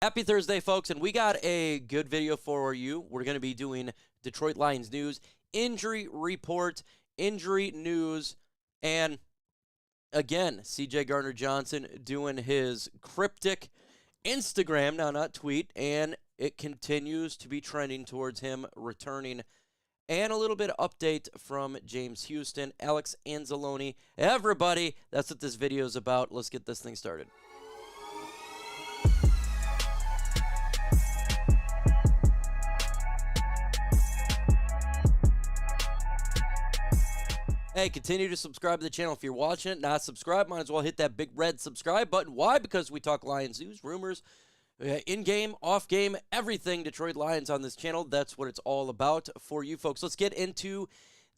Happy Thursday, folks, and we got a good video for you. We're going to be doing Detroit Lions news, injury report, injury news, and again, CJ Gardner-Johnson doing his cryptic Instagram, now not tweet, and it continues to be trending towards him returning. And a little bit of update from James Houston, Alex Anzalone, everybody. That's what this video is about. Let's get this thing started. Hey, continue to subscribe to the channel if you're watching it. Not subscribed, might as well hit that big red subscribe button. Why? Because we talk Lions news, rumors, in-game, off-game, everything Detroit Lions on this channel. That's what it's all about for you folks. Let's get into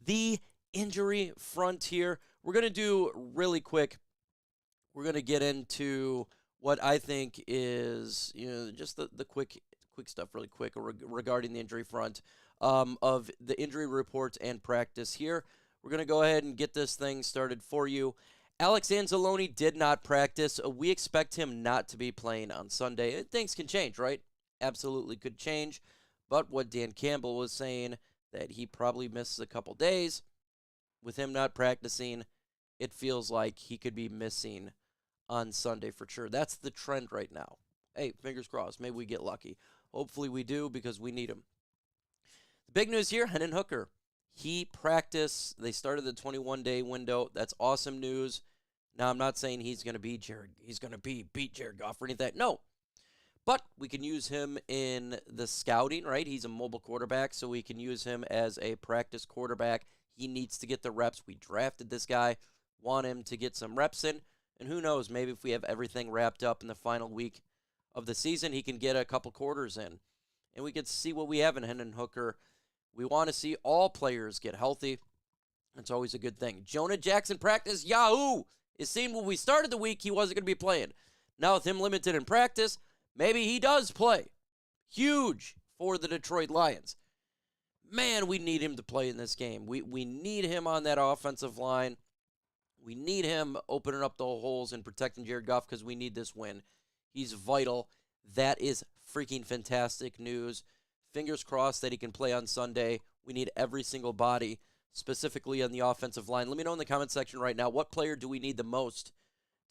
the injury front here. We're going to do really quick. We're going to get into what I think is, just the quick stuff really quick regarding the injury front of the injury reports and practice here. We're going to go ahead and get this thing started for you. Alex Anzalone did not practice. We expect him not to be playing on Sunday. Things can change, right? Absolutely could change. But what Dan Campbell was saying, that he probably misses a couple days. With him not practicing, it feels like he could be missing on Sunday for sure. That's the trend right now. Hey, fingers crossed. Maybe we get lucky. Hopefully we do because we need him. The big news here, Hendon Hooker. He practiced. They started the 21-day window. That's awesome news. Now, I'm not saying he's going to be beat Jared Goff or anything. No. But we can use him in the scouting, right? He's a mobile quarterback, so we can use him as a practice quarterback. He needs to get the reps. We drafted this guy, want him to get some reps in. And who knows, maybe if we have everything wrapped up in the final week of the season, he can get a couple quarters in. And we can see what we have in Hendon Hooker. We want to see all players get healthy. It's always a good thing. Jonah Jackson practice, Yahoo! It seemed when we started the week he wasn't going to be playing. Now with him limited in practice, maybe he does play. Huge for the Detroit Lions. Man, we need him to play in this game. We need him on that offensive line. We need him opening up the holes and protecting Jared Goff because we need this win. He's vital. That is freaking fantastic news. Fingers crossed that he can play on Sunday. We need every single body, specifically on the offensive line. Let me know in the comment section right now, what player do we need the most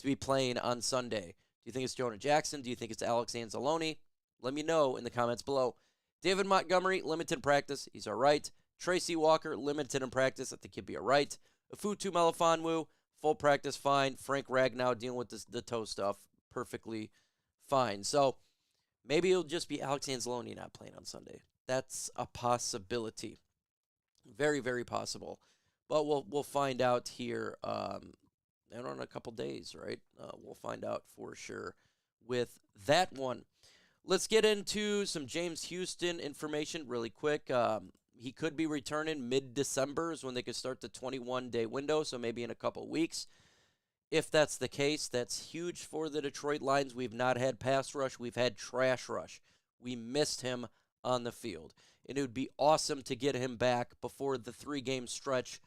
to be playing on Sunday? Do you think it's Jonah Jackson? Do you think it's Alex Anzalone? Let me know in the comments below. David Montgomery, limited practice. He's all right. Tracy Walker, limited in practice. I think he'll be all right. Afutu Melifonwu, full practice, fine. Frank Ragnow dealing with the toe stuff, perfectly fine. So maybe it'll just be Alex Anzalone not playing on Sunday. That's a possibility. Very, very possible. But we'll find out here in a couple days, right? We'll find out for sure with that one. Let's get into some James Houston information really quick. He could be returning mid-December is when they could start the 21-day window, so maybe in a couple weeks. If that's the case, that's huge for the Detroit Lions. We've not had pass rush. We've had trash rush. We missed him on the field. And it would be awesome to get him back before the 3-game stretch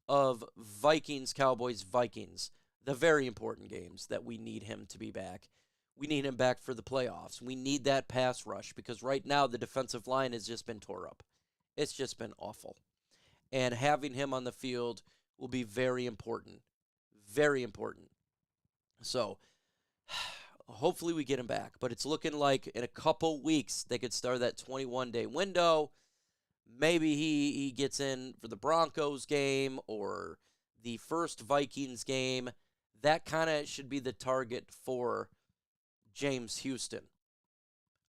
of Vikings, Cowboys, Vikings. The very important games that we need him to be back. We need him back for the playoffs. We need that pass rush because right now the defensive line has just been tore up. It's just been awful. And having him on the field will be very important. Very important. So, hopefully we get him back. But it's looking like in a couple weeks they could start that 21-day window. Maybe he gets in for the Broncos game or the first Vikings game. That kind of should be the target for James Houston.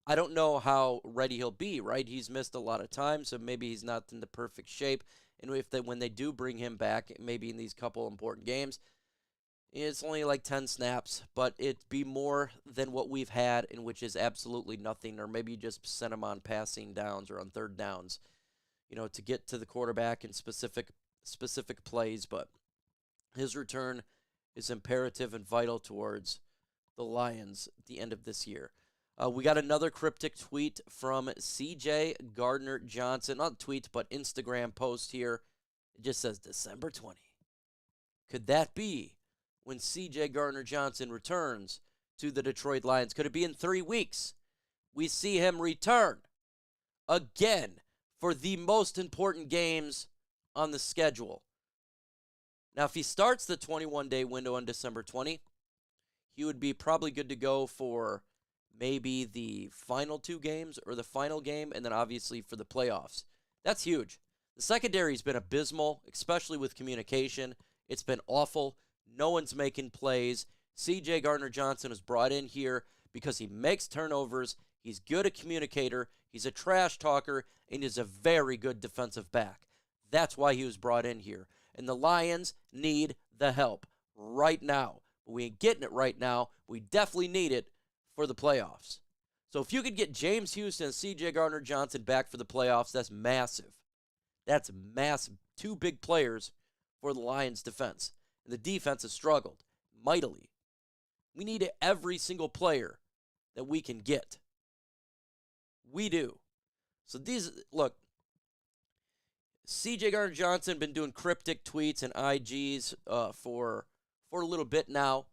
I don't know how ready he'll be, right? He's missed a lot of time, so maybe he's not in the perfect shape. And when they do bring him back, maybe in these couple important games, it's only like 10 snaps, but it'd be more than what we've had, in which is absolutely nothing, or maybe you just send him on passing downs or on third downs, to get to the quarterback in specific plays. But his return is imperative and vital towards the Lions at the end of this year. We got another cryptic tweet from CJ Gardner-Johnson. Not tweet, but Instagram post here. It just says December 20. Could that be when CJ Gardner-Johnson returns to the Detroit Lions? Could it be in 3 weeks? we see him return again for the most important games on the schedule. Now, if he starts the 21-day window on December 20, he would be probably good to go for maybe the final 2 games or the final game, and then obviously for the playoffs. That's huge. The secondary's been abysmal, especially with communication. It's been awful. No one's making plays. CJ Gardner-Johnson is brought in here because he makes turnovers. He's good a communicator. He's a trash talker, and he's a very good defensive back. That's why he was brought in here. And the Lions need the help right now. We ain't getting it right now. We definitely need it for the playoffs. So if you could get James Houston and C.J. Gardner-Johnson back for the playoffs, that's massive. That's massive. 2 big players for the Lions defense. And the defense has struggled mightily. We need every single player that we can get. We do. So look, C.J. Gardner-Johnson been doing cryptic tweets and IGs for a little bit now,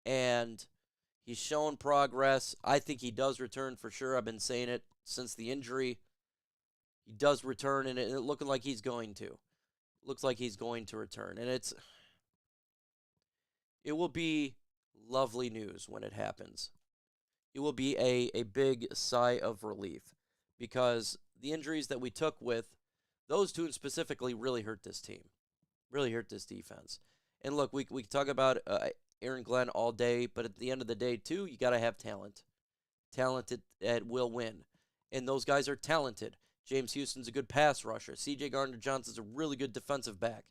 and he's shown progress. I think he does return for sure. I've been saying it since the injury. He does return, and it looking like he's going to. Looks like he's going to return, and it will be lovely news when it happens. It will be a big sigh of relief because the injuries that we took with those 2 specifically really hurt this team, really hurt this defense. And look, we can talk about Aaron Glenn all day, but at the end of the day, too, you got to have talent. Talent will win. And those guys are talented. James Houston's a good pass rusher. C.J. Gardner-Johnson's a really good defensive back.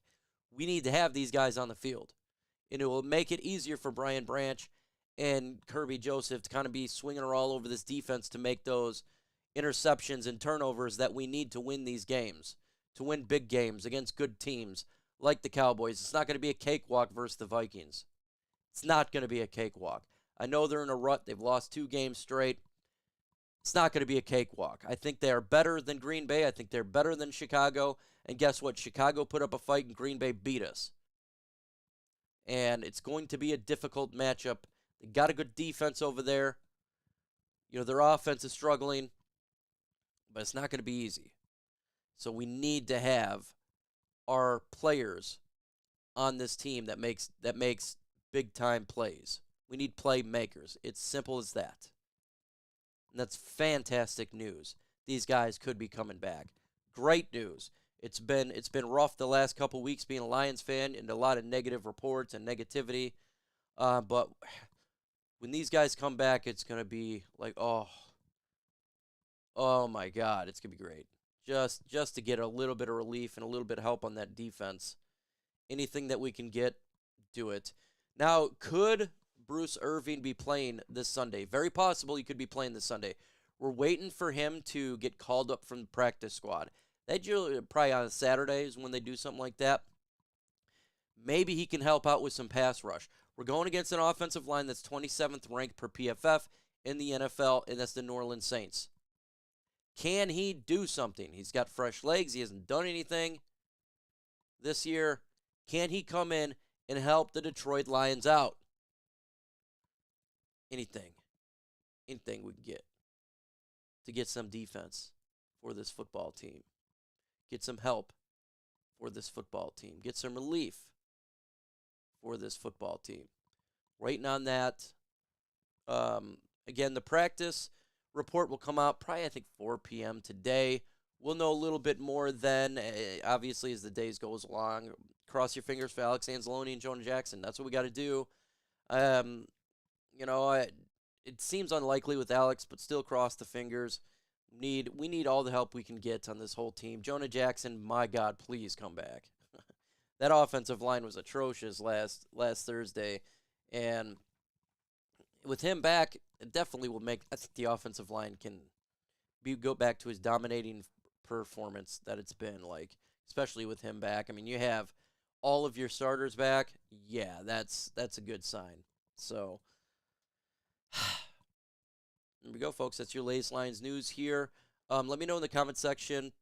We need to have these guys on the field. And it will make it easier for Brian Branch and Kirby Joseph to kind of be swinging her all over this defense to make those interceptions and turnovers that we need to win these games, to win big games against good teams like the Cowboys. It's not going to be a cakewalk versus the Vikings. It's not going to be a cakewalk. I know they're in a rut. They've lost 2 games straight. It's not going to be a cakewalk. I think they are better than Green Bay. I think they're better than Chicago. And guess what? Chicago put up a fight and Green Bay beat us. And it's going to be a difficult matchup. They got a good defense over there. You know, their offense is struggling, but it's not going to be easy. So we need to have our players on this team that makes big time plays. We need playmakers. It's simple as that. And that's fantastic news. These guys could be coming back. Great news. It's been rough the last couple weeks being a Lions fan and a lot of negative reports and negativity. But when these guys come back, it's going to be like, oh my God, it's going to be great. Just to get a little bit of relief and a little bit of help on that defense. Anything that we can get, do it. Now, could Bruce Irvin be playing this Sunday? Very possible he could be playing this Sunday. We're waiting for him to get called up from the practice squad. That's usually probably on Saturdays when they do something like that. Maybe he can help out with some pass rush. We're going against an offensive line that's 27th ranked per PFF in the NFL, and that's the New Orleans Saints. Can he do something? He's got fresh legs. He hasn't done anything this year. Can he come in and help the Detroit Lions out? Anything we can get to get some defense for this football team. Get some help for this football team. Get some relief for this football team. Waiting on that. Again, the practice report will come out probably, I think, 4 p.m. today. We'll know a little bit more then, obviously, as the days goes along. Cross your fingers for Alex Anzalone and Jonah Jackson. That's what we got to do. It seems unlikely with Alex, but still cross the fingers. We need all the help we can get on this whole team. Jonah Jackson, my God, please come back. That offensive line was atrocious last Thursday, and with him back, it definitely will make. I think the offensive line can go back to his dominating performance that it's been, like, especially with him back. I mean, you have all of your starters back. Yeah, that's a good sign. So there we go, folks. That's your latest Lions news here. Let me know in the comment section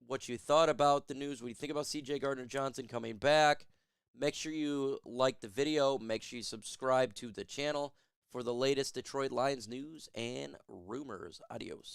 what you thought about the news. What do you think about C.J. Gardner-Johnson coming back? Make sure you like the video. Make sure you subscribe to the channel for the latest Detroit Lions news and rumors. Adios.